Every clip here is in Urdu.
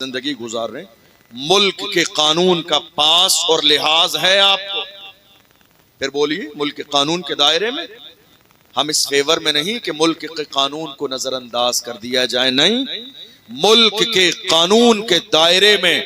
زندگی گزار رہے ہیں، ملک کے قانون کا پاس اور لحاظ ہے آپ کو؟ پھر بولیے، ملک کے قانون کے دائرے میں ہم اس فیور میں نہیں کہ ملک کے قانون کو نظر انداز کر دیا جائے، نہیں، ملک کے قانون کے دائرے میں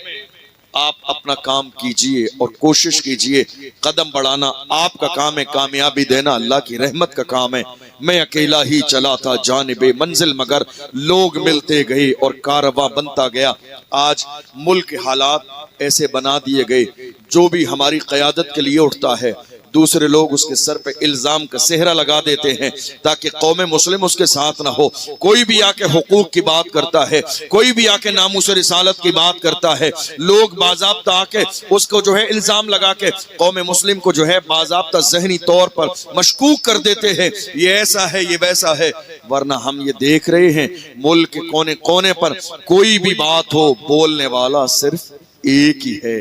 آپ اپنا کام کیجئے اور کوشش کیجئے، قدم بڑھانا آپ کا کام ہے، کامیابی دینا اللہ کی رحمت کا کام ہے۔ میں اکیلا ہی چلا تھا جانب منزل، مگر لوگ ملتے گئے اور کارواں بنتا گیا۔ آج ملک کے حالات ایسے بنا دیے گئے، جو بھی ہماری قیادت کے لیے اٹھتا ہے دوسرے لوگ اس کے سر پہ الزام کا صحرا لگا دیتے ہیں تاکہ قوم مسلم اس کے ساتھ نہ ہو۔ کوئی بھی آ کے حقوق کی بات کرتا ہے، کوئی بھی آ کے ناموس رسالت کی بات کرتا ہے، لوگ باضابطہ آ کے اس کو جو ہے الزام لگا کے قوم مسلم کو جو ہے باضابطہ ذہنی طور پر مشکوک کر دیتے ہیں، یہ ایسا ہے، یہ ویسا ہے۔ ورنہ ہم یہ دیکھ رہے ہیں ملک کے کونے کونے پر کوئی بھی بات ہو، بولنے والا صرف ایک ہی ہے۔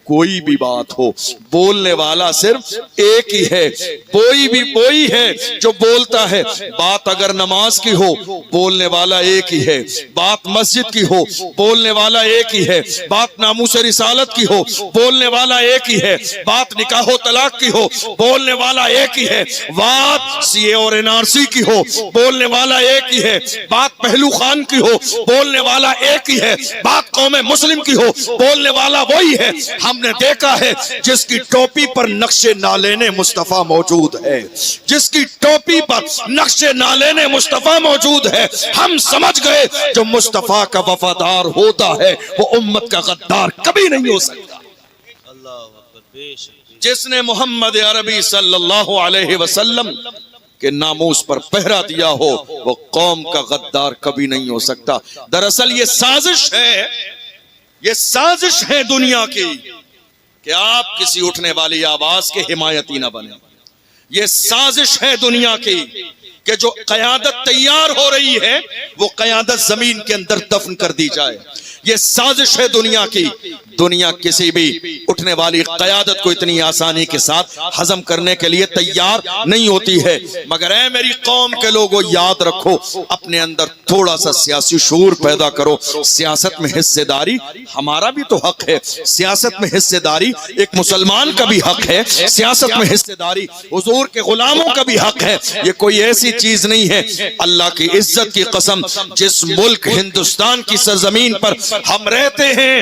کوئی بھی بات ہو، بولنے والا صرف ایک ہی ہے۔ کوئی بھی وہی ہے جو بولتا ہے۔ بات اگر نماز کی ہو، بولنے والا ایک ہی ہے۔ بات مسجد کی ہو، بولنے والا ایک ہی ہے۔ بات ناموس رسالت کی ہو، بولنے والا ایک ہی ہے۔ بات نکاح و طلاق کی ہو، بولنے والا ایک ہی ہے۔ بات سی اے اور این آر سی کی ہو، بولنے والا ایک ہی ہے۔ بات پہلو خان کی ہو، بولنے والا ایک ہی ہے۔ بات قوم مسلم کی ہو، بولنے والا وہی ہے۔ ہم نے دیکھا ہے جس کی ٹوپی پر نقش نالین مصطفیٰ موجود ہے، جس کی ٹوپی پر نقش نالین مصطفیٰ موجود ہے، ہم سمجھ گئے جو مصطفیٰ کا وفادار ہوتا ہے وہ امت کا غدار کبھی نہیں ہو سکتا۔ جس نے محمد عربی صلی اللہ علیہ وسلم کہ ناموس پر پہرا دیا ہو وہ قوم کا غدار کبھی نہیں ہو سکتا۔ دراصل یہ سازش ہے، یہ سازش ہے دنیا کی کہ آپ کسی اٹھنے والی آواز کے حمایتی نہ بنیں۔ یہ سازش ہے دنیا کی کہ جو قیادت تیار ہو رہی ہے وہ قیادت زمین کے اندر دفن کر دی جائے۔ یہ سازش ہے دنیا کی۔ دنیا کسی بھی اٹھنے والی قیادت کو اتنی آسانی کے ساتھ ہضم کرنے کے لیے تیار نہیں ہوتی ہے۔ مگر اے میری قوم کے لوگوں، یاد رکھو، اپنے اندر تھوڑا سا سیاسی شعور پیدا کرو۔ سیاست میں حصہ داری ہمارا بھی تو حق ہے، سیاست میں حصہ داری ایک مسلمان کا بھی حق ہے، سیاست میں حصہ داری حضور کے غلاموں کا بھی حق ہے۔ یہ کوئی ایسی چیز نہیں ہے، اللہ کی عزت کی قسم، جس ملک ہندوستان کی سرزمین پر ہم رہتے ہیں،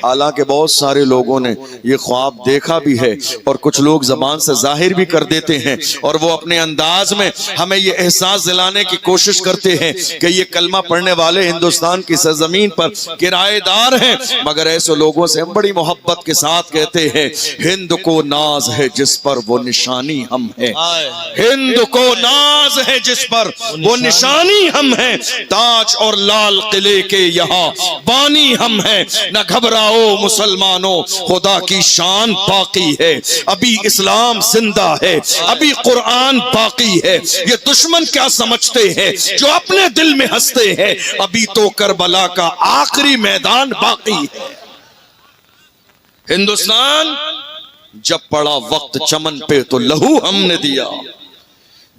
حالانکہ بہت سارے لوگوں نے یہ خواب دیکھا بھی ہے اور کچھ لوگ زبان سے ظاہر بھی کر دیتے ہیں اور وہ اپنے انداز میں ہمیں یہ احساس دلانے کی کوشش کرتے ہیں کہ یہ کلمہ پڑھنے والے ہندوستان کی سرزمین پر کرایہ دار ہیں۔ مگر ایسے لوگوں سے ہم بڑی محبت کے ساتھ کہتے ہیں، ہند کو ناز ہے جس پر وہ نشانی ہم ہیں، ہند کو ناز ہے جس پر وہ نشانی ہم ہیں، تاج اور لال قلعے کے یہاں بانی ہم ہیں، نہ گھبراؤ مسلمانوں خدا کی شان باقی ہے، ابھی اسلام زندہ ہے، ابھی قرآن باقی ہے۔ یہ دشمن کیا سمجھتے ہیں جو اپنے دل میں ہنستے ہیں، ابھی تو کربلا کا آخری میدان باقی ہے۔ ہندوستان جب پڑا وقت چمن پہ تو لہو ہم نے دیا،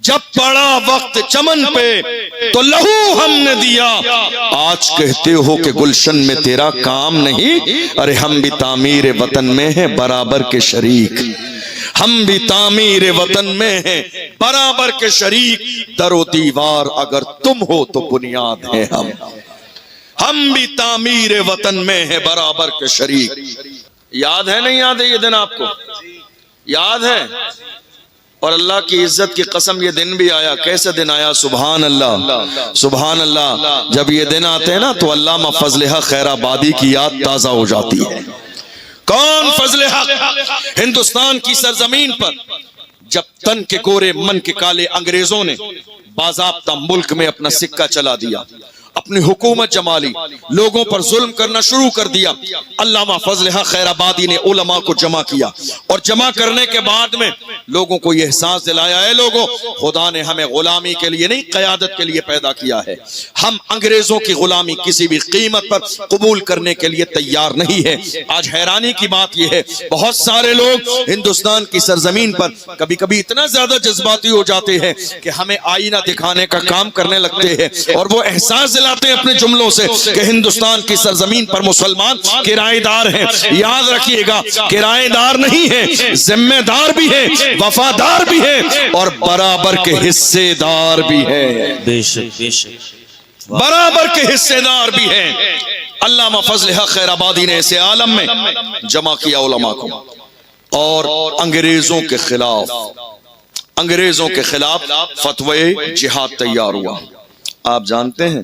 جب پڑا وقت چمن پہ تو لہو ہم نے دیا۔ آج کہتے ہو کہ گلشن میں تیرا کام نہیں، ارے ہم بھی تعمیر وطن میں ہیں برابر کے شریک، ہم بھی تعمیر وطن میں ہیں برابر کے شریک۔ در و دیوار اگر تم ہو تو بنیاد ہے ہم بھی تعمیر وطن میں ہیں برابر کے شریک۔ یاد ہے نہیں یاد ہے یہ دن آپ کو؟ یاد ہے؟ اور اللہ کی عزت کی قسم یہ دن بھی آیا۔ کیسے دن آیا؟ سبحان اللہ، سبحان اللہ۔ جب یہ دن آتے ہیں نا تو علامہ فضل حق خیر آبادی کی یاد تازہ ہو جاتی ہے۔ کون فضل حق؟ ہندوستان کی سرزمین پر جب تن کے گورے من کے کالے انگریزوں نے باضابطہ ملک میں اپنا سکہ چلا دیا، اپنی حکومت جما لی، لوگوں پر ظلم کرنا شروع کر دیا، علامہ فضل حق خیر آبادی نے علماء کو جمع کیا اور جمع کرنے کے بعد میں لوگوں کو یہ احساس دلایا ہے لوگوں خدا نے ہمیں غلامی کے لیے نہیں قیادت کے لیے پیدا کیا ہے. ہم انگریزوں کی غلامی کسی بھی قیمت پر قبول کرنے کے لیے تیار نہیں ہے. آج حیرانی کی بات یہ ہے بہت سارے لوگ ہندوستان کی سرزمین پر کبھی کبھی اتنا زیادہ جذباتی ہو جاتے ہیں کہ ہمیں آئینہ دکھانے کا کام کرنے لگتے ہیں اور وہ احساس دلاتے ہیں اپنے جملوں سے کہ ہندوستان کی سرزمین پر مسلمان کرائے دار ہیں. یاد رکھیے گا کرائے دار نہیں ہے، ذمہ دار بھی ہے، وفادار بھی ہے اور برابر کے حصے دار بھی ہے. بے شک بے شک برابر کے حصے دار بھی ہیں. علامہ فضل حق خیر آبادی نے اسے عالم میں جمع کیا علماء کو اور انگریزوں کے خلاف فتوی جہاد تیار ہوا. آپ جانتے ہیں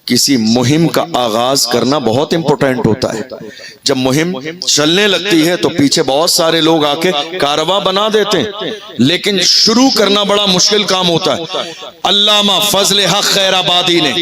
کسی مہم کا آغاز کرنا بہت امپورٹنٹ ہوتا ہے. جب مہم چلنے لگتی ہے تو پیچھے بہت سارے لوگ آ کے کارواں بنا دیتے ہیں لیکن شروع کرنا بڑا مشکل کام ہوتا ہے. علامہ فضل حق خیر آبادی نے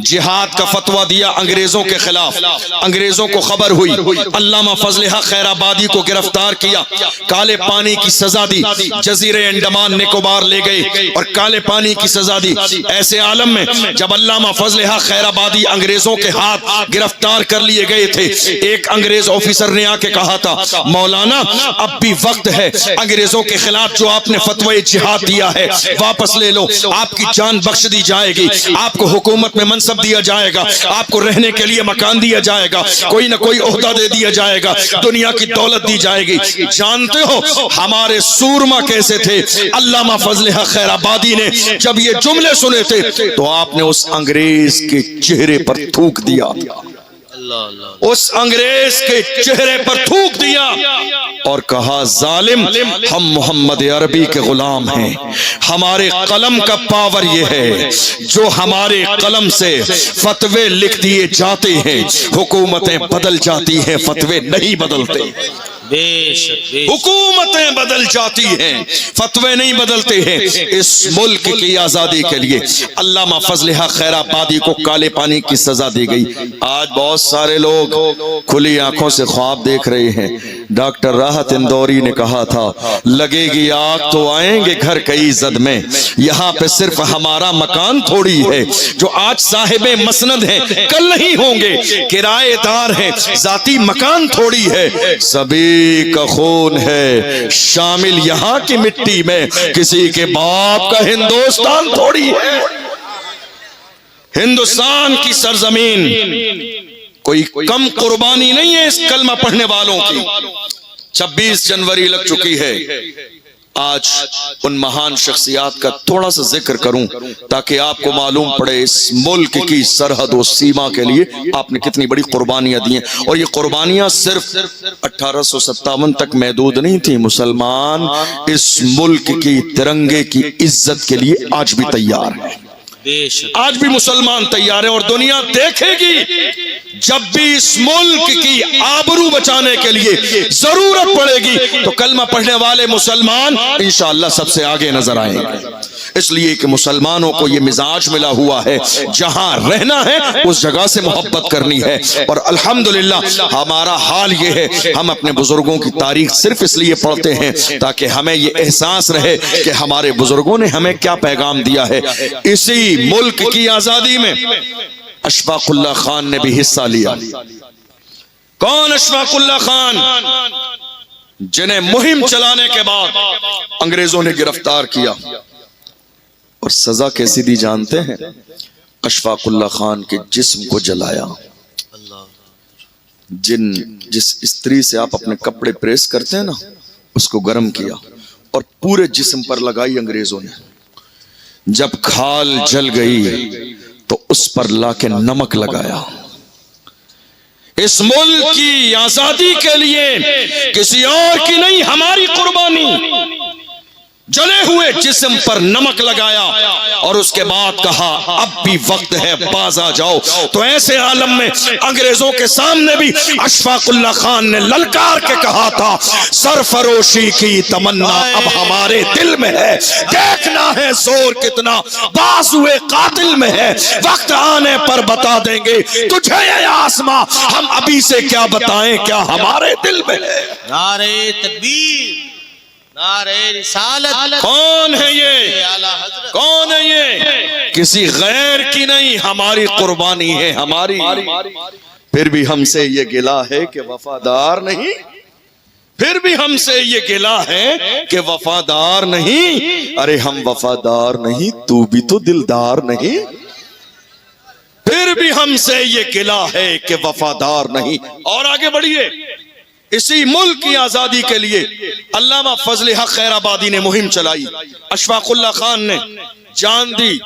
جہاد کا فتویٰ دیا انگریزوں کے خلاف. انگریزوں کو خبر ہوئی، علامہ فضل حق خیر آبادی کو گرفتار کیا، کالے پانی کی سزا دی، جزیرے انڈمان نکوبار لے گئے اور کالے پانی کی سزا دی. ایسے عالم میں جب علامہ فضل حق خیر آبادی انگریزوں کے ہاتھ گرفتار کر لیے گئے تھے، ایک انگریز آفیسر نے آ کے کہا تھا مولانا اب بھی وقت ہے، انگریزوں کے خلاف جو آپ نے فتوی جہاد دیا ہے واپس لے لو، آپ کی جان بخش دی جائے گی، آپ کو حکومت میں منصب دیا جائے گا، آپ کو رہنے کے لیے مکان دیا جائے گا، کوئی نہ کوئی عہدہ دے دیا جائے گا، دنیا کی دولت دی جائے گی. جانتے ہو ہمارے سورما کیسے تھے؟ علامہ فضل حق خیر آبادی نے جب یہ جملے سنے تھے تو آپ نے اس انگریز کے چہرے پر تھوک دیا، اس انگریز کے چہرے پر تھوک دیا اور کہا ظالم ہم محمد عربی کے غلام ہیں، ہمارے قلم کا پاور یہ ہے جو ہمارے قلم سے فتوے لکھ دیے جاتے ہیں، حکومتیں بدل جاتی ہیں فتوے نہیں بدلتے. حکومتیں بدل جاتی ہیں فتوے نہیں بدلتے ہیں. اس ملک کی آزادی کے لیے علامہ فضل حق خیر آبادی کو کالے پانی کی سزا دی گئی. آج بہت سارے لوگ کھلی آنکھوں سے خواب دیکھ رہے ہیں. ڈاکٹر راحت اندوری نے کہا تھا لگے گی آگ تو آئیں گے گھر کئی زد میں، یہاں پہ صرف ہمارا مکان تھوڑی ہے، جو آج صاحب مسند ہیں کل نہیں ہوں گے، کرائے دار ہیں ذاتی مکان تھوڑی ہے، سبھی کا خون ہے شامل یہاں کی مٹی میں، کسی کے باپ کا ہندوستان تھوڑی ہے. ہندوستان کی سرزمین کوئی کم قربانی نہیں ہے اس کلمہ پڑھنے والوں کی. 26 جنوری لگ چکی ہے. آج ان مہان شخصیات کا تھوڑا سا ذکر کروں تاکہ آپ کو معلوم پڑے اس ملک کی سرحد و سیما کے لیے آپ نے کتنی بڑی قربانیاں دی ہیں. اور یہ قربانیاں صرف 1857 تک محدود نہیں تھیں. مسلمان اس ملک کی ترنگے کی عزت کے لیے آج بھی تیار ہیں، آج بھی مسلمان تیار ہے اور دنیا دیکھے گی جب بھی اس ملک کی آبرو بچانے کے لیے ضرورت پڑے گی تو کلمہ پڑھنے والے مسلمان انشاءاللہ سب سے آگے نظر آئیں گے. اس لیے کہ مسلمانوں کو یہ مزاج ملا ہوا ہے جہاں رہنا ہے اس جگہ سے محبت کرنی ہے. اور الحمدللہ ہمارا حال یہ ہے ہم اپنے بزرگوں کی تاریخ صرف اس لیے پڑھتے ہیں تاکہ ہمیں یہ احساس رہے کہ ہمارے بزرگوں نے ہمیں کیا پیغام دیا ہے. اسی ملک کی آزادی میں اشفاق اللہ خان نے بھی حصہ لیا. کون اشفاق اللہ خان؟ جنہیں مہم چلانے کے بعد انگریزوں نے گرفتار کیا اور سزا کیسی دی جانتے ہیں؟ اشفاق اللہ خان کے جسم کو جلایا. جس استری سے آپ اپنے کپڑے پریس کرتے ہیں نا اس کو گرم کیا اور پورے جسم پر لگائی انگریزوں نے. جب کھال جل گئی تو اس پر لا کے نمک لگایا. اس ملک کی آزادی کے لیے کسی اور کی نہیں ہماری قربانی. جلے ہوئے جسم پر نمک لگایا اور اس کے بعد کہا اب بھی وقت ہے باز آ جاؤ. تو ایسے عالم میں انگریزوں کے سامنے بھی اشفاق اللہ خان نے للکار کے کہا تھا سرفروشی کی تمنا اب ہمارے دل میں ہے، دیکھنا ہے زور کتنا بازوئے قاتل میں ہے، وقت آنے پر بتا دیں گے تجھے اے آسماں، ہم ابھی سے کیا بتائیں کیا ہمارے دل میں ہے. نعرہ تکبیر، نعرہ رسالت، کون ہے یہ؟ اعلیٰ حضرت، کون ہے یہ؟ کسی غیر کی نہیں، ہماری قربانی ہے، ہماری۔ پھر بھی ہم سے یہ گلہ ہے کہ وفادار نہیں، پھر بھی ہم سے یہ گلہ ہے کہ وفادار نہیں۔ ارے ہم وفادار نہیں، تو بھی تو دلدار نہیں۔ پھر بھی ہم سے یہ گلہ ہے کہ وفادار نہیں۔ اور آگے بڑھیے، اسی ملک کی آزادی کے لیے علامہ فضل حق خیر آبادی نے مہم چلائی، اشفاق اللہ خان نے جان دی۔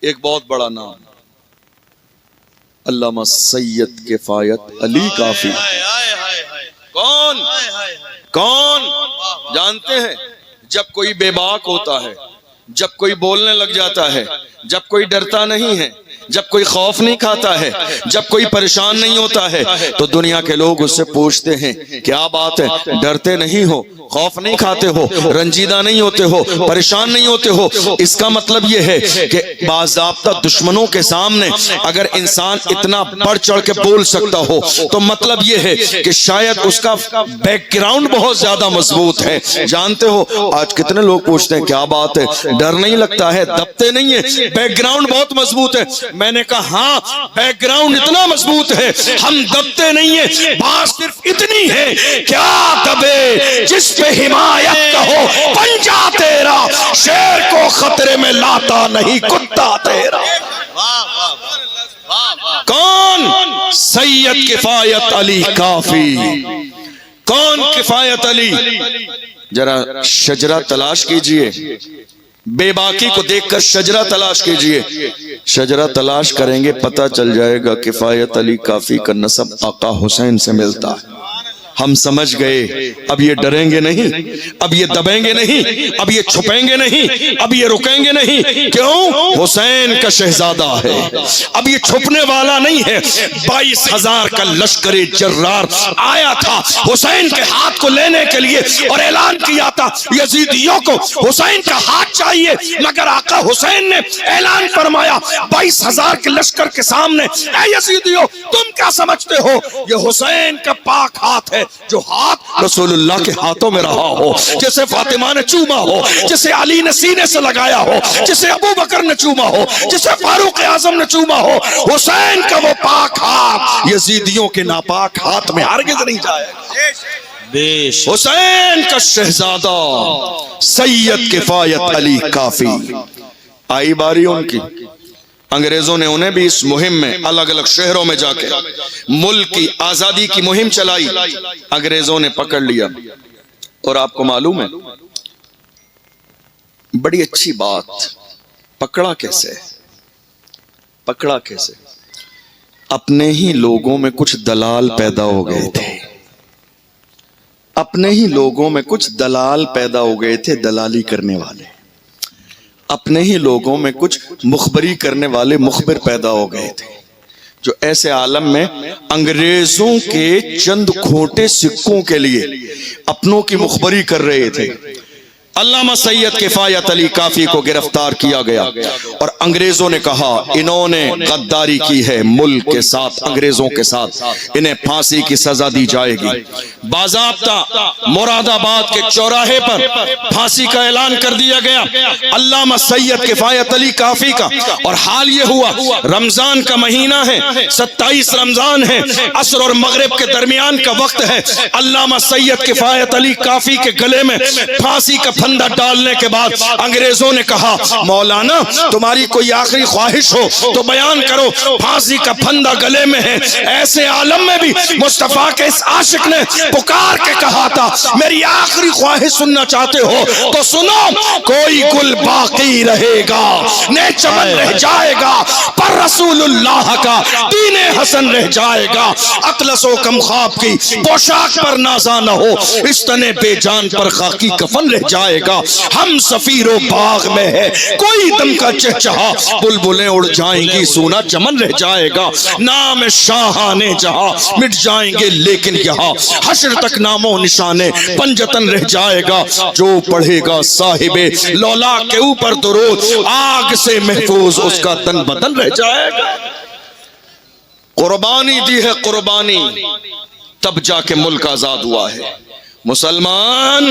ایک بہت بڑا نام علامہ سید کفایت علی کافی۔ کون کون جانتے ہیں؟ جب کوئی بے باک ہوتا ہے، جب کوئی بولنے لگ جاتا ہے، جب کوئی ڈرتا نہیں ہے، جب کوئی خوف نہیں کھاتا ہے، جب کوئی پریشان نہیں ہوتا ہے، تو دنیا کے لوگ اس سے پوچھتے ہیں کیا بات ہے، ڈرتے نہیں ہو، خوف نہیں کھاتے ہو، رنجیدہ نہیں ہوتے ہو، پریشان نہیں ہوتے ہو؟ اس کا مطلب یہ ہے کہ باضابطہ دشمنوں کے سامنے اگر انسان اتنا بڑھ چڑھ کے بول سکتا ہو تو مطلب یہ ہے کہ شاید اس کا بیک گراؤنڈ بہت زیادہ مضبوط ہے۔ جانتے ہو آج کتنے لوگ پوچھتے ہیں کیا بات ہے، ڈر نہیں لگتا ہے، دبتے نہیں ہیں، بیک گراؤنڈ بہت مضبوط ہے۔ میں نے کہا ہاں، بیک گراؤنڈ اتنا مضبوط ہے، ہم دبتے نہیں ہیں، بات صرف اتنی ہے کیا دبے جس پہ حمایت کا ہو پنجہ تیرا، شیر کو خطرے میں لاتا نہیں کتا تیرا۔ کون؟ سید کفایت علی کافی۔ کون کفایت علی؟ ذرا شجرہ تلاش کیجئے، بے باکی کو دیکھ کر شجرہ تلاش کیجئے، شجرہ تلاش کریں گے پتہ چل جائے گا کفایت علی کافی کا نسب آقا حسین سے ملتا ہے۔ ہم سمجھ گئے اب یہ ڈریں گے نہیں، اب یہ دبیں گے نہیں، اب یہ چھپیں گے نہیں، اب یہ رکیں گے نہیں۔ کیوں؟ حسین کا شہزادہ ہے، اب یہ چھپنے والا نہیں ہے۔ 22,000 کا لشکر جرار آیا تھا حسین کے ہاتھ کو لینے کے لیے اور اعلان کیا تھا یزیدیوں کو حسین کا ہاتھ چاہیے، مگر آقا حسین نے اعلان فرمایا 22,000 کے لشکر کے سامنے، اے یزیدیوں تم کیا سمجھتے ہو یہ حسین کا پاک ہاتھ ہے، جو ہاتھ رسول اللہ کے ہاتھوں میں رہا ہو، جسے فاطمہ نے چوما ہو، جسے علی نے سینے سے لگایا ہو، جسے ابو بکر نے چوما ہو، جسے فاروق اعظم نے چوما ہو، حسین کا وہ پاک ہاتھ یزیدیوں کے ناپاک ہاتھ میں ہرگز نہیں جائے گا۔ حسین کا شہزادہ سید کفایت علی کافی۔ آئی باری ان کی، انگریزوں نے انہیں بھی اس مہم میں الگ الگ شہروں میں جا کے ملک کی آزادی کی مہم چلائی، انگریزوں نے پکڑ لیا۔ اور آپ کو معلوم ہے بڑی اچھی بات، پکڑا کیسے؟ پکڑا کیسے؟ اپنے ہی لوگوں میں کچھ دلال پیدا ہو گئے تھے، اپنے ہی لوگوں میں کچھ دلال پیدا ہو گئے تھے، دلالی کرنے والے، اپنے ہی لوگوں میں کچھ مخبری کرنے والے مخبر پیدا ہو گئے تھے، جو ایسے عالم میں انگریزوں کے چند کھوٹے سکوں کے لیے اپنوں کی مخبری کر رہے تھے۔ علامہ سید کفایت علی کافی کو گرفتار کیا گیا اور انگریزوں نے کہا انہوں نے غداری کی ہے ملک کے ساتھ، انگریزوں کے ساتھ، انہیں پھانسی کی سزا دی جائے گی۔ باضابطہ مراد آباد کے چوراہے پر پھانسی کا اعلان کر دیا گیا علامہ سید کفایت علی کافی کا۔ اور حال یہ ہوا رمضان کا مہینہ ہے، 27 رمضان ہے، عصر اور مغرب کے درمیان کا وقت ہے۔ علامہ سید کفایت علی کافی کے گلے میں پھانسی کا پھندا ڈالنے کے بعد انگریزوں نے کہا مولانا تمہاری کوئی آخری خواہش ہو تو بیان کرو، پھانسی کا پھندا گلے میں ہے۔ ایسے عالم میں بھی مصطفیٰ کے اس عاشق نے پکار کے کہا تھا میری آخری خواہش سننا چاہتے ہو تو سنو، کوئی گل باقی رہے گا، نئے چمن رہ جائے گا، پر رسول اللہ کا دین حسن رہ جائے گا۔ اطلس و کم خواب کی پوشاک پر نازا نہ ہو، اس تنے بے جان پر خاکی کفن رہ جائے گا۔ ہم سفیر و باغ میں ہے کوئی دم کا چہچہا، بلبلیں اڑ جائیں گی سونا چمن رہ جائے گا۔ نام شاہانے جہاں مٹ جائیں گے لیکن یہاں حشر تک نام و نشانے پنجتن رہ جائے گا۔ جو پڑھے گا صاحب لولا کے اوپر درود، آگ سے محفوظ اس کا تن بدن رہ جائے گا۔ قربانی دی ہے قربانی، تب جا کے ملک آزاد ہوا ہے۔ مسلمان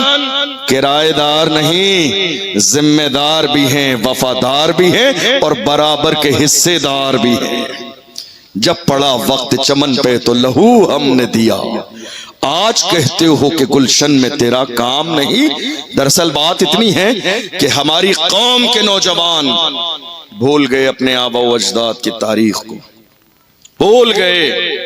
کرایہ دار نہیں، ذمہ دار بھی ہیں، وفادار بھی ہیں اور برابر کے حصے دار بھی ہیں۔ جب پڑا وقت چمن پہ تو لہو ہم نے دیا، آج کہتے ہو کہ گلشن میں تیرا کام نہیں۔ دراصل بات اتنی ہے کہ ہماری قوم کے نوجوان بھول گئے اپنے آبا و اجداد کی تاریخ کو، بھول گئے۔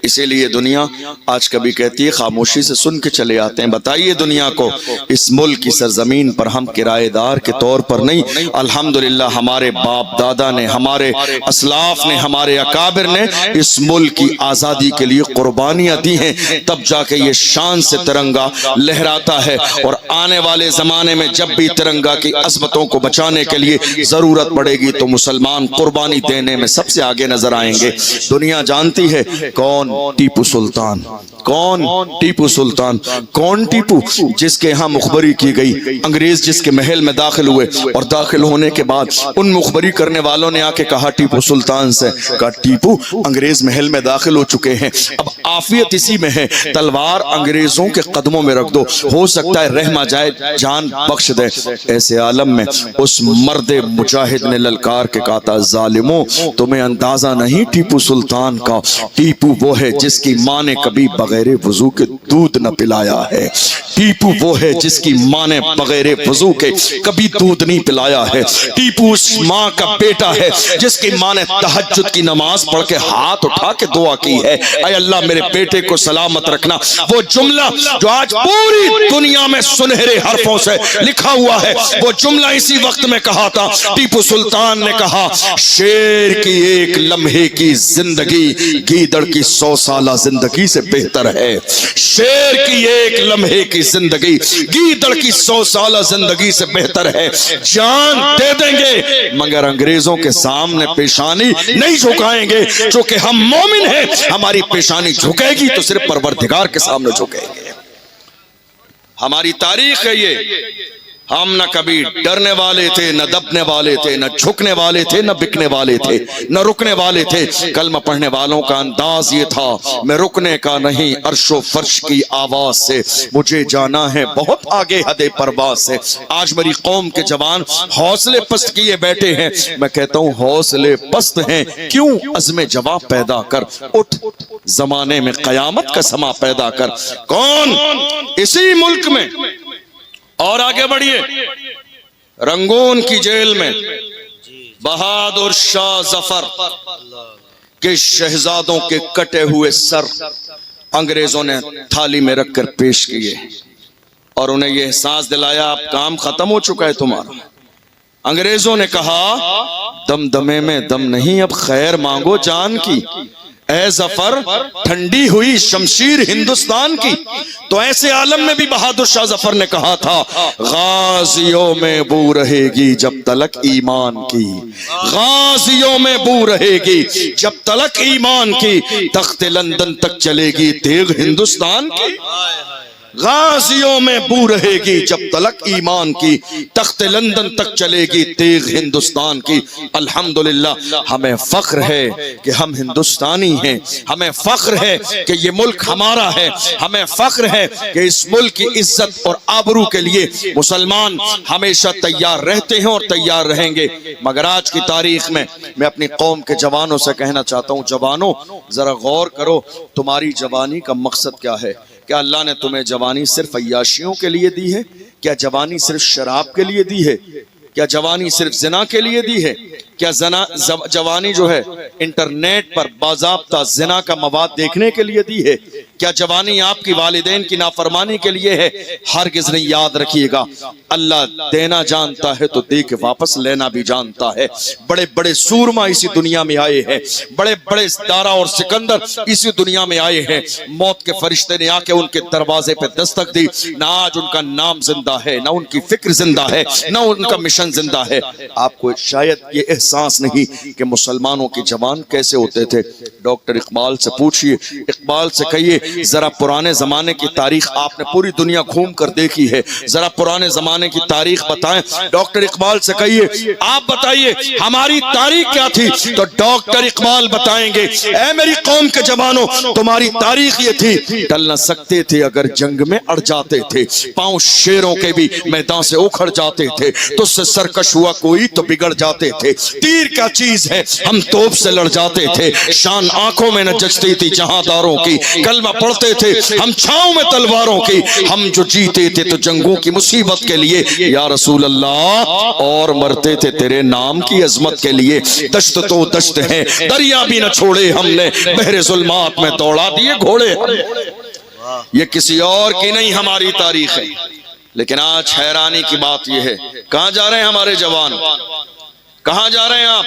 اسی لیے دنیا آج کبھی کہتی ہے خاموشی سے سن کے چلے آتے ہیں۔ بتائیے دنیا کو، اس ملک کی سرزمین پر ہم کرایہ دار کے طور پر نہیں، الحمدللہ ہمارے باپ دادا نے، ہمارے اسلاف نے، ہمارے اکابر نے اس ملک کی آزادی کے لیے قربانیاں دی ہیں، تب جا کے یہ شان سے ترنگا لہراتا ہے۔ اور آنے والے زمانے میں جب بھی ترنگا کی عظمتوں کو بچانے کے لیے ضرورت پڑے گی تو مسلمان قربانی دینے میں سب سے آگے نظر آئیں گے۔ دنیا جانتی ہے کون ٹیپو سلطان، کون ٹیپو سلطان، کون ٹیپو جس کے ہاں مخبری کی گئی، انگریز جس کے محل میں داخل ہوئے اور داخل ہونے کے بعد ان مخبری کرنے والوں نے آ کے کہا ٹیپو سلطان سے، کہا ٹیپو انگریز محل میں داخل ہو چکے ہیں، اب عافیت اسی میں ہے، تلوار انگریزوں کے قدموں میں رکھ دو، ہو سکتا ہے رحم آ جائے، جان بخش دے۔ ایسے عالم میں اس مرد مجاہد نے للکار کے کہا تھا، ظالموں تمہیں اندازہ نہیں ٹیپو سلطان کا، ٹیپو وہ ہے جس کی ماں نے کبھی بغیر وضو کے دودھ نہ پلایا ہے، ٹیپو وہ ہے جس کی ماں نے بغیر وضو کے کبھی دودھ نہیں پلایا ہے، ٹیپو اس ماں کا بیٹا ہے جس کی ماں نے تہجد کی نماز پڑھ کے ہاتھ اٹھا کے دعا کی ہے، اے اللہ میرے بیٹے کو سلامت رکھنا۔ وہ جملہ جو آج پوری دنیا میں سنہرے حرفوں سے لکھا ہوا ہے، وہ جملہ اسی وقت میں کہا تھا۔ ٹیپو سلطان نے کہا، شیر کی ایک لمحے کی زندگی گیدڑ کی 100 سالہ زندگی سے بہتر ہے، شیر کی ایک لمحے کی زندگی گیدڑ کی 100 سالہ زندگی سے بہتر ہے۔ جان دے دیں گے مگر انگریزوں کے سامنے پیشانی نہیں جھکائیں گے، چونکہ ہم مومن ہیں، ہماری پیشانی جھکے گی تو صرف پروردگار کے سامنے جھکیں گے۔ ہماری تاریخ ہے یہ، ہم نہ کبھی ڈرنے والے تھے، نہ دبنے والے تھے، نہ جھکنے والے تھے، نہ بکنے والے تھے، نہ رکنے والے تھے۔ کلمہ پڑھنے والوں کا انداز یہ تھا، میں رکنے کا نہیں، عرش و فرش کی آواز سے مجھے جانا ہے بہت آگے حد پرواز سے۔ آج میری قوم کے جوان حوصلے پست کیے بیٹھے ہیں، میں کہتا ہوں حوصلے پست ہیں کیوں؟ عزم جواب پیدا کر، اٹھ زمانے میں قیامت کا سما پیدا کر۔ کون؟ اسی ملک میں، اور آگے بڑھیے، رنگون کی جیل میں بہادر شاہ ظفر کے شہزادوں کے کٹے ہوئے سر انگریزوں نے تھالی میں رکھ کر پیش کیے اور انہیں یہ احساس دلایا اب کام ختم ہو چکا ہے تمہارا۔ انگریزوں نے کہا دمدمے میں دم نہیں، اب خیر مانگو جان کی، اے ظفر ٹھنڈی ہوئی شمشیر ہندوستان کی۔ تو ایسے عالم میں بھی بہادر شاہ ظفر نے کہا تھا، غازیوں میں بو رہے گی جب تلک ایمان کی، غازیوں میں بو رہے گی جب تلک ایمان کی، تخت لندن تک چلے گی تیغ ہندوستان کی۔ غازیوں میں بو رہے گی جب تلک ایمان کی، تخت لندن تک چلے گی تیغ ہندوستان کی۔ الحمدللہ ہمیں فخر ہے کہ ہم ہندوستانی ہیں، ہمیں فخر ہے کہ یہ ملک ہمارا ہے، ہمیں فخر ہے کہ اس ملک کی عزت اور آبرو کے لیے مسلمان ہمیشہ تیار رہتے ہیں اور تیار رہیں گے۔ مگر آج کی تاریخ میں میں اپنی قوم کے جوانوں سے کہنا چاہتا ہوں، جوانوں ذرا غور کرو، تمہاری جوانی کا مقصد کیا ہے؟ کیا اللہ نے تمہیں جوانی صرف عیاشیوں کے لیے دی ہے؟ کیا جوانی صرف شراب کے لیے دی ہے؟ کیا جوانی صرف زنا کے لیے دی ہے؟ کیا جوانی جو ہے انٹرنیٹ پر باضابطہ زنا کا مواد دیکھنے کے لیے دی ہے؟ کیا جوانی آپ کی والدین کی نافرمانی کے لیے ہے؟ ہرگز نہیں۔ یاد رکھیے گا اللہ دینا جانتا ہے تو دے کے واپس لینا بھی جانتا ہے۔ بڑے بڑے سورما اسی دنیا میں آئے ہیں، بڑے بڑے دارا اور سکندر اسی دنیا میں آئے ہیں، موت کے فرشتے نے آ کے ان کے دروازے پہ دستک دی، نہ آج ان کا نام زندہ ہے، نہ ان کی فکر زندہ ہے، نہ ان کا مشن زندہ ہے۔ آپ کو شاید یہ احساس نہیں کہ مسلمانوں کے جوان کیسے ہوتے تھے۔ ڈاکٹر اقبال سے پوچھئے، اقبال سے کہیے بتائیے ذرا پرانے زمانے کی تاریخ آپ نے پوری دنیا گھوم کر دیکھی ہے، ذرا پرانے زمانے کی تاریخ بتائیں۔ ڈاکٹر اقبال سے کہیے آپ بتائیے ہماری تاریخ کیا تھی، تو ڈاکٹر اقبال بتائیں گے اے میری قوم کے جوانوں تمہاری تاریخ یہ تھی، ٹل نہ سکتے تھے اگر جنگ میں اڑ جاتے تھے، پاؤں شیروں کے بھی میدان سے اکھڑ جاتے تھے، تو سے سرکش ہوا کوئی تو بگڑ جاتے تھے، تیر کیا چیز ہے ہم توپ سے لڑ جاتے تھے، شان آنکھوں میں نہ جچتی تھی جہاں داروں کی، کلمہ پڑھتے تھے ہم چھاؤں میں تلواروں کی، ہم جو جیتے تھے تو جنگوں کی مصیبت کے لیے یا رسول اللہ، اور مرتے تھے تیرے نام کی عظمت کے لیے، دشت تو دشت ہے دریا بھی نہ چھوڑے ہم نے، بحر ظلمات میں دوڑا دیے گھوڑے ہم نے۔ یہ کسی اور کی نہیں ہماری تاریخ ہے، لیکن آج حیرانی کی بات یہ ہے کہاں جا رہے ہیں ہمارے جوان، کہاں جا رہے ہیں آپ؟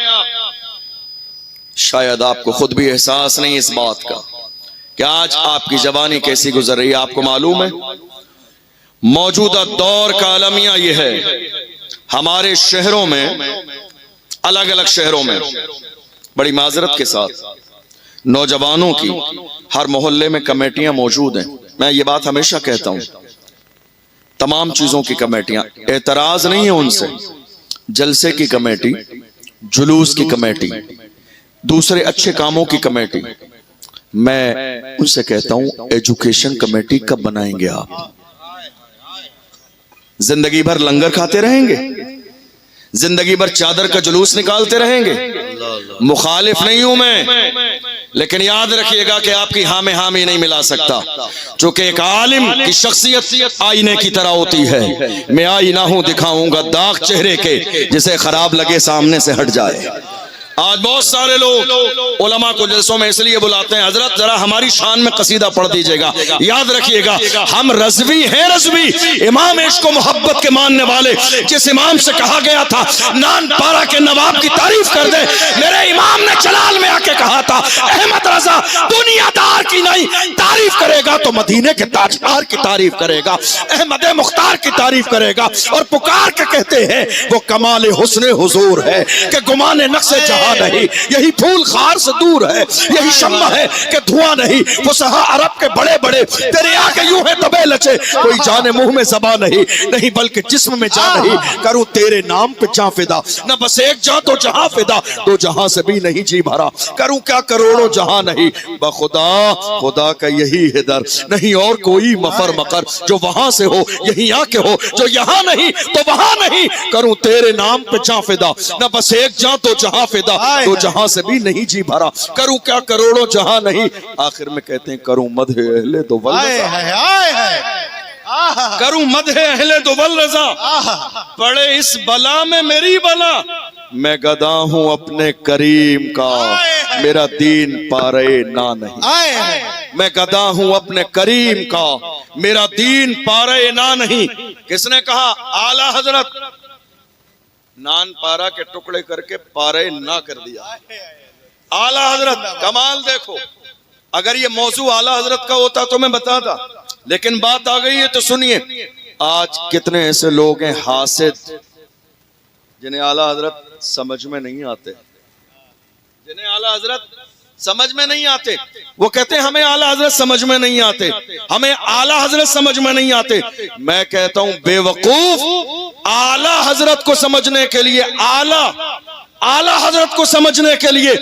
شاید آپ کو خود بھی احساس نہیں اس بات کا کہ آج آپ کی جوانی کیسی گزر رہی ہے۔ آپ کو معلوم ہے موجودہ دور کا المیہ یہ ہے، ہمارے شہروں میں الگ الگ شہروں میں بڑی معذرت کے ساتھ نوجوانوں کی ہر محلے میں کمیٹیاں موجود ہیں۔ میں یہ بات ہمیشہ کہتا ہوں تمام چیزوں کی کمیٹیاں، اعتراض نہیں ہے ان سے، جلسے کی کمیٹی، جلوس کی کمیٹی، دوسرے اچھے کاموں کی کمیٹی، میں ان سے کہتا ہوں ایجوکیشن کمیٹی کب بنائیں گے آپ؟ زندگی بھر لنگر کھاتے رہیں گے؟ زندگی بھر چادر کا جلوس نکالتے رہیں گے؟ مخالف نہیں ہوں میں، لیکن یاد رکھیے گا کہ آپ کی ہاں میں ہاں میں نہیں ملا سکتا، چونکہ ایک عالم کی شخصیت آئینے کی طرح ہوتی ہے، میں آئینہ ہوں دکھاؤں گا داغ چہرے کے، جسے خراب لگے سامنے سے ہٹ جائے۔ آج بہت سارے لوگ علماء کو جلسوں میں اس لیے بلاتے ہیں حضرت ذرا ہماری شان میں قصیدہ پڑھ دیجئے گا، یاد رکھیے گا ہم رضوی ہیں، رضوی امام عشق و محبت کے ماننے والے، جس امام سے کہا گیا تھا نان پارا کے نواب کی تعریف کر دے، میرے امام نے جلال میں آ کے کہا تھا احمد رضا دنیا دار کی نہیں تعریف کرے گا تو مدینے کے تاجدار کی تعریف کرے گا، احمد مختار کی تعریف کرے گا، اور پکار کے کہتے ہیں وہ کمال حسن حضور ہے کہ گمان نقص جہاں نہیں، یہی پھول خار سے دور ہے، یہی شمع ہے کہ دھواں نہیں، فصحا عرب کے بڑے بڑے تیرے آگے یوں ہے تبے لچے، کوئی جانے منہ میں زبان نہیں بلکہ جسم میں جان نہیں، کروں تیرے نام پہ جان فدا، نہ بس ایک جان تو جہاں فدا، دو جہاں سے بھی نہیں جی بھرا، کروں کیا کروڑوں جہاں نہیں، بخدا خدا کا یہی ہے در، نہیں اور کوئی مفر مقر، جو وہاں سے ہو یہی آ کے ہو، جو یہاں نہیں تو وہاں نہیں، کروں تیرے نام پہ جان فدا، نہ بس ایک جان تو جہاں فدا، تو جہاں سے بھی نہیں جی بھرا، کروں کیا کروڑوں جہاں نہیں، آخر میں کہتے ہیں کروں مدح اہل دول رضا، کروں مدح اہل دول رضا، پڑے اس بلا میں میری بلا، میں گدا ہوں اپنے کریم کا، میرا دین پارے نہ نہیں، میں گدا ہوں اپنے کریم کا، میرا دین پارے نہ نہیں۔ کس نے کہا؟ اعلیٰ حضرت، نان پارا کے ٹکڑے کر کے پارے نہ کر دیا، اعلیٰ حضرت کمال دیکھو، اگر یہ موضوع اعلیٰ حضرت کا ہوتا تو میں بتاتا، لیکن بات آ گئی ہے تو سنیے، آج کتنے ایسے لوگ ہیں حاسد جنہیں اعلیٰ حضرت سمجھ میں نہیں آتے، جنہیں اعلیٰ حضرت سمجھ میں نہیں آتے، وہ کہتے ہیں ہمیں اعلیٰ حضرت سمجھ میں نہیں آتے، ہمیں اعلیٰ حضرت سمجھ میں نہیں آتے، میں کہتا ہوں بے وقوف، اعلیٰ حضرت کو سمجھنے کے لیے اعلیٰ حضرت کو سمجھنے کے لیے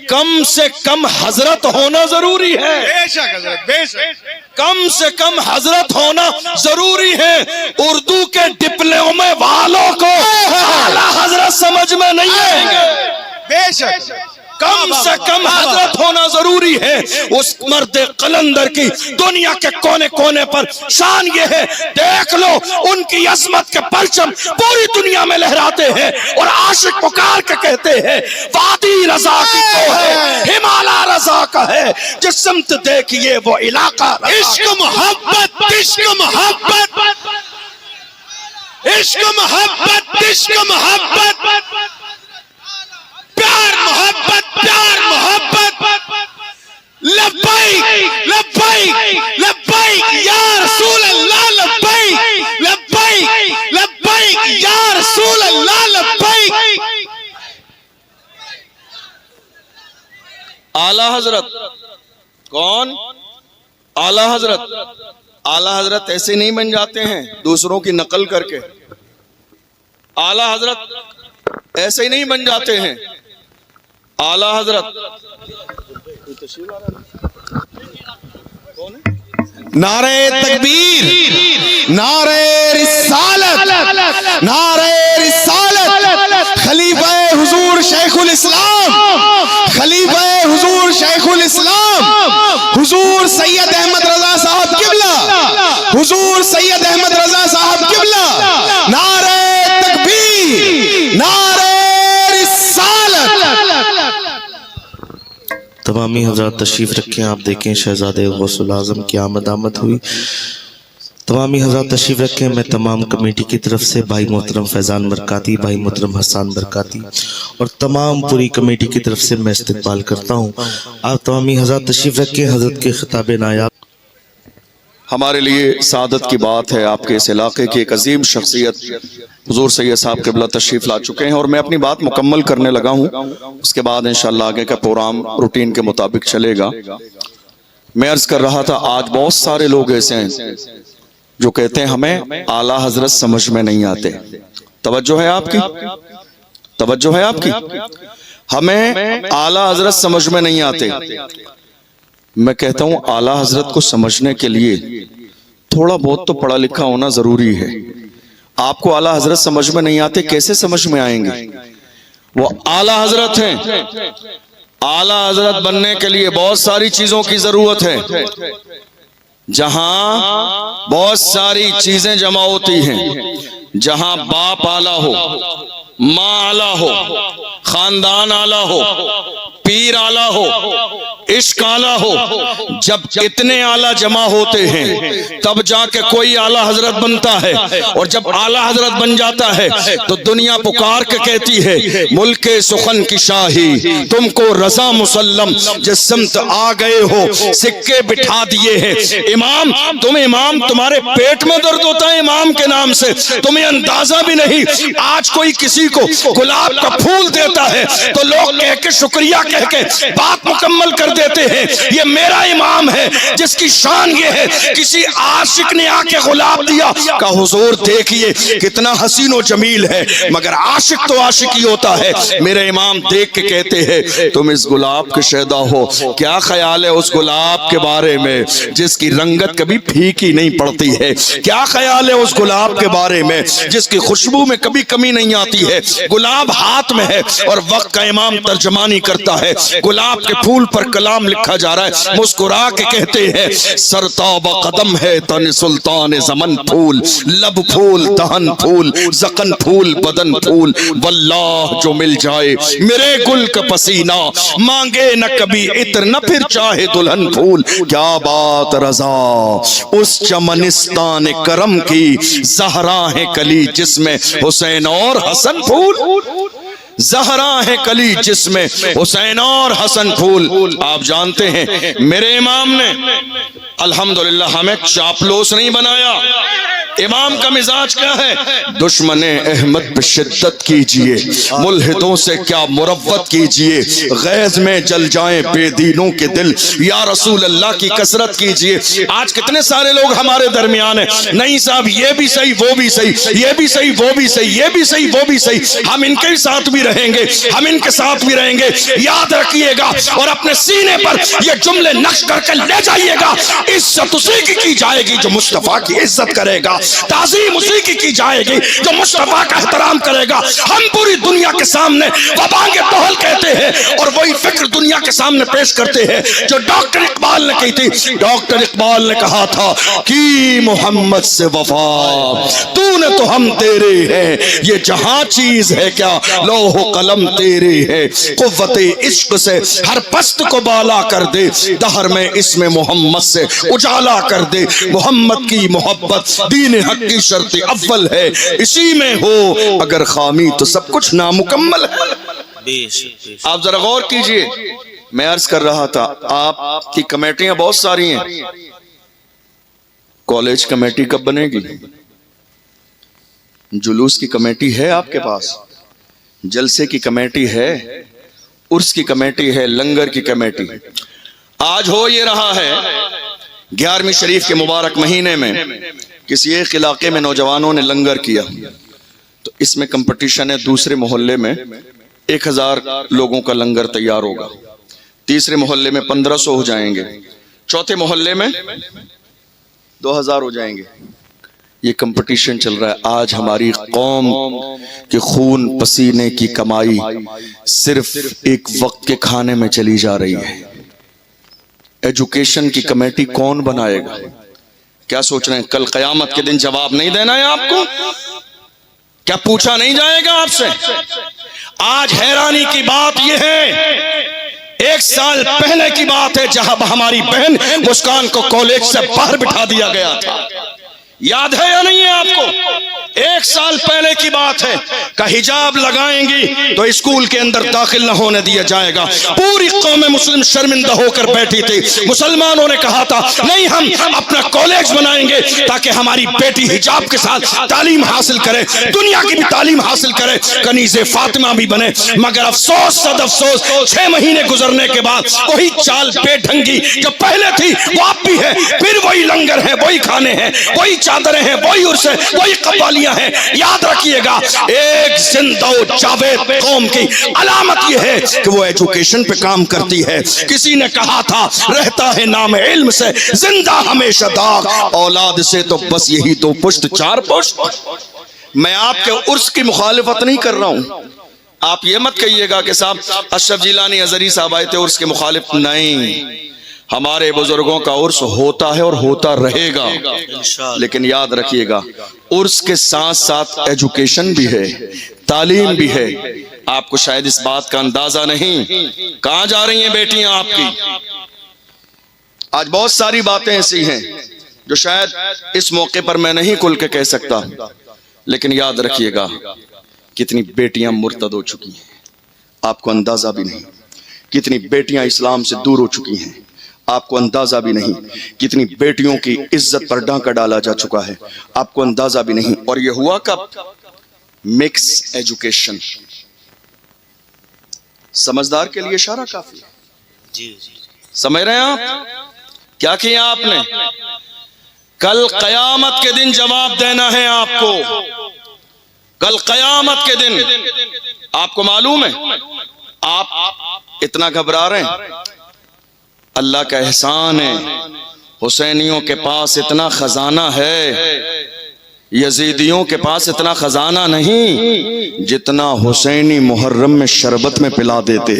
کم سے کم حضرت ہونا ضروری ہے، بے شک حضرت، بے شک، کم سے کم حضرت ہونا ضروری ہے۔ اردو کے ڈپلومے والوں کو اعلیٰ حضرت سمجھ میں نہیں آئیں گے، بے شک، کم سے کم حضرت ہونا ضروری ہے۔ اس مرد قلندر کی دنیا کے کونے کونے پر شان یہ ہے، دیکھ لو ان کی عظمت کے پرچم پوری دنیا میں لہراتے ہیں، اور عاشق پکار کے کہتے ہیں وادی رضا کی تو ہے، ہمالا رضا کا ہے، جس سمت دیکھیے وہ علاقہ رضا۔ عشق محبت، عشق محبت، عشق محبت، عشق محبت، پیار محبت، پیار محبت، لبیک لبیک لبیک یا رسول اللہ، لبیک لبیک لبیک یا رسول اللہ، لبیک۔ اعلیٰ حضرت کون؟ اعلی حضرت ایسے نہیں بن جاتے ہیں دوسروں کی نقل کر کے. اعلی حضرت ایسے ہی نہیں بن جاتے ہیں. اعلی حضرت نعرہ تکبیر، نعرہ رسالت، نعرہ رسالت. خلیفہ حضور شیخ الاسلام، خلیفہ حضور شیخ الاسلام حضور سید احمد رضا صاحب قبلہ، حضور سید احمد رضا صاحب قبلہ. نعرہ تکبیر، نعرہ رسالت. تمامی حضرات تشریف رکھیں. آپ دیکھیں شہزادے غوث العظم کی آمد ہوئی. تمامی حضرات تشریف رکھیں. میں تمام کمیٹی کی طرف سے بھائی محترم فیضان برکاتی، بھائی محترم حسان برکاتی اور تمام پوری کمیٹی کی طرف سے میں استقبال کرتا ہوں. آپ تمامی حضرات تشریف رکھیں. حضرت کے خطاب نایاب. ہمارے لیے سعادت کی بات ہے آپ کے اس علاقے کی ایک عظیم شخصیت حضور سید صاحب قبلہ تشریف لا چکے ہیں، اور میں اپنی بات مکمل کرنے لگا ہوں. اس کے بعد انشاءاللہ آگے کا پروگرام روٹین کے مطابق چلے گا. میں عرض کر رہا تھا آج بہت سارے لوگ ایسے ہیں جو کہتے ہیں ہمیں اعلیٰ حضرت سمجھ میں نہیں آتے. توجہ ہے آپ کی، توجہ ہے آپ کی. ہمیں اعلیٰ حضرت سمجھ میں نہیں آتے. میں کہتا ہوں اعلیٰ حضرت کو سمجھنے کے لیے تھوڑا بہت تو پڑھا لکھا ہونا ضروری ہے. آپ کو اعلیٰ حضرت سمجھ میں نہیں آتے، کیسے سمجھ میں آئیں گے؟ وہ اعلیٰ حضرت ہیں. اعلیٰ حضرت بننے کے لیے بہت ساری چیزوں کی ضرورت ہے. جہاں بہت ساری چیزیں جمع ہوتی ہیں، جہاں باپ اعلیٰ ہو، ماں اعلیٰ ہو، خاندان اعلیٰ ہو، پیر اعلیٰ ہو، عشق اعلیٰ ہو، جب اتنے اعلیٰ جمع ہوتے ہیں تب جا کے کوئی اعلیٰ حضرت بنتا ہے. اور جب اعلیٰ حضرت بن جاتا ہے تو دنیا پکار کے کہتی ہے ملک سخن کی شاہی تم کو رضا مسلم، جس سمت آ گئے ہو سکے بٹھا دیے ہیں. امام تمہارے پیٹ میں درد ہوتا ہے امام کے نام سے، تمہیں اندازہ بھی نہیں. آج کوئی کسی کو گلاب کا پھول دیتا ہے تو لوگ کہہ کے شکریہ کہہ کے بات مکمل کر دیتے ہیں یہ میرا امام ہے، جس کی شان یہ ہے کسی عاشق نے آ کے گلاب دیا کہ حضور دیکھیے کتنا حسین و جمیل ہے، مگر عاشق تو عاشق ہی ہوتا ہے. میرے امام دیکھ کے کہتے ہیں تم اس گلاب کے شیدا ہو، کیا خیال ہے اس گلاب کے بارے میں جس کی رنگت کبھی پھیکی نہیں پڑتی ہے؟ کیا خیال ہے اس گلاب کے بارے میں جس کی خوشبو میں کبھی کمی نہیں آتی ہے؟ گلاب ہاتھ میں ہے اور وقت کا امام ترجمانی کرتا ہے. گلاب کے پھول پر کلام لکھا جا رہا ہے. مسکرا کے کہتے ہیں سرتاب قدم ہے تن سلطان زمن پھول، لب پھول دہن پھول زقن پھول بدن پھول، واللہ جو مل جائے میرے گل کا پسینہ مانگے نہ کبھی عطر نہ پھر چاہے دلہن پھول. کیا بات رضا اس چمنستان کرم کی، زہرا ہے کلی جس میں حسین اور حسن پھول، زہرا ہے کلی جس میں حسین اور حسن پھول. آپ جانتے ہیں میرے امام نے الحمدللہ ہمیں چاپلوس نہیں بنایا. امام کا مزاج کیا ہے؟ دشمن احمد پہ شدت کیجئے، ملحدوں سے کیا مروت کیجئے، غیظ میں جل جائیں بے دینوں کے دل، یا رسول اللہ کی کثرت کیجئے. آج کتنے سارے لوگ ہمارے درمیان ہیں، نہیں صاحب یہ بھی صحیح وہ بھی صحیح، یہ بھی صحیح وہ بھی صحیح، یہ بھی صحیح وہ بھی صحیح. ہم ان کے ساتھ بھی رہیں گے، ہم ان کے ساتھ بھی رہیں گے. یاد رکھیے گا اور اپنے سینے پر یہ جملے نقش کر کے لے جائیے گا. عزت اسی کی جائے گی جو مصطفیٰ کی عزت کرے گا، تعظیم اسی کی جائے گی جو مصطفیٰ کا احترام کرے گا. ہم پوری دنیا کے سامنے وبانگ توحل کہتے ہیں اور وہی فکر دنیا کے سامنے پیش کرتے ہیں جو ڈاکٹر اقبال نے کی تھی. ڈاکٹر اقبال نے کہا تھا کی محمد سے وفا تو نے تو ہم تیرے ہیں، یہ جہاں چیز ہے کیا لوح و قلم تیرے ہے. قوت عشق سے ہر پست کو بالا کر دے، دہر میں اسم محمد سے اجالا کر دے. محمد کی محبت دین حق کی شرط اول ہے، اسی میں ہو اگر خامی تو سب کچھ نامکمل ہے. آپ ذرا غور کیجئے. میں عرض کر رہا تھا آپ کی کمیٹیاں بہت ساری ہیں. کالج کمیٹی کب بنے گی؟ جلوس کی کمیٹی ہے آپ کے پاس؟ جلسے کی کمیٹی ہے؟ عرس کی کمیٹی ہے؟ لنگر کی کمیٹی؟ آج ہو یہ رہا ہے 11ویں شریف کے مبارک مہینے میں کسی ایک علاقے میں نوجوانوں نے لنگر کیا، تو اس میں کمپٹیشن ہے، دوسرے محلے میں 1000 لوگوں کا لنگر تیار ہوگا، تیسرے محلے میں 1500 ہو جائیں گے، چوتھے محلے میں 2000 ہو جائیں گے۔ یہ کمپٹیشن چل رہا ہے۔ آج ہماری قوم کے خون پسینے کی کمائی صرف ایک وقت کے کھانے میں چلی جا رہی ہے۔ ایجوکیشن کی کمیٹی کون بنائے گا؟ کیا سوچ رہے ہیں کل قیامت کے دن جواب نہیں دینا ہے آپ کو؟ کیا پوچھا نہیں جائے گا آپ سے؟ آج حیرانی کی بات یہ ہے، 1 سال پہلے کی بات ہے جہاں ہماری بہن مسکان کو کالج سے باہر بٹھا دیا گیا تھا، یاد ہے یا نہیں ہے آپ کو؟ 1 سال پہلے کی بات ہے کہ حجاب لگائیں گی تو اسکول کے اندر داخل نہ ہونے دیا جائے گا۔ پوری قوم مسلم شرمندہ ہو کر بیٹھی تھی۔ مسلمانوں نے کہا تھا نہیں، ہم اپنا کالج بنائیں گے تاکہ ہماری بیٹی حجاب کے ساتھ تعلیم حاصل کرے، دنیا کی بھی تعلیم حاصل کرے، کنیز فاطمہ بھی بنے۔ مگر افسوس صد افسوس، 6 مہینے گزرنے کے بعد وہی چال بے ڈھنگی جو پہلے تھی وہ اب بھی ہے، پھر وہی لنگر ہیں، وہی کھانے ہیں، وہی چادریں ہیں، وہی عرس ہے، وہی قوالیاں ہیں۔ یاد رکھیے گا، ایک زندہ و جاوید قوم کی علامت یہ ہے کہ وہ ایجوکیشن پہ کام کرتی ہے۔ کسی نے کہا تھا رہتا ہے نام علم سے زندہ ہمیشہ داغ، اولاد سے تو بس یہی 2 پشت 4 پشت۔ میں آپ کے عرس کی مخالفت نہیں کر رہا ہوں، آپ یہ مت کہیے گا کہ صاحب اشرف جیلانی ازہری صاحب آئے تھے عرس کے مخالف، نہیں، ہمارے بزرگوں کا عرس ہوتا ہے اور ہوتا رہے گا، لیکن یاد رکھیے گا عرس کے ساتھ ساتھ ایجوکیشن بھی ہے، تعلیم بھی ہے۔ آپ کو شاید اس بات کا اندازہ نہیں، کہاں جا رہی ہیں بیٹیاں آپ کی؟ آج بہت ساری باتیں ایسی ہیں جو شاید اس موقع پر میں نہیں کھل کے کہہ سکتا، لیکن یاد رکھیے گا کتنی بیٹیاں مرتد ہو چکی ہیں، آپ کو اندازہ بھی نہیں، کتنی بیٹیاں اسلام سے دور ہو چکی ہیں، آپ کو اندازہ بھی نہیں، کتنی بیٹیوں کی عزت پر ڈانکا ڈالا جا چکا ہے، آپ کو اندازہ بھی نہیں۔ اور یہ ہوا کب؟ Mix education. سمجھدار کے لیے اشارہ کافی ہے، جی سمجھ رہے ہیں آپ؟ کیا کیا آپ نے؟ کل قیامت کے دن جواب دینا ہے آپ کو، کل قیامت کے دن۔ آپ کو معلوم ہے آپ اتنا گھبرا رہے ہیں، اللہ کا احسان ہے، حسینیوں کے پاس اتنا خزانہ ہے، یزیدیوں کے پاس اتنا خزانہ نہیں جتنا حسینی محرم میں شربت میں پلا دیتے،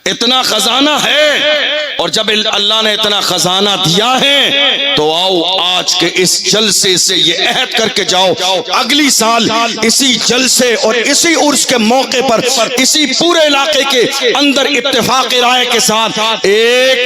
اتنا خزانہ ہے۔ اور جب اللہ نے اتنا خزانہ دیا ہے تو آؤ آج کے اس جلسے سے یہ عہد کر کے جاؤ، اگلی سال اسی جلسے اور اسی عرس کے موقع پر اسی پورے علاقے کے اندر اتفاق رائے کے ساتھ ایک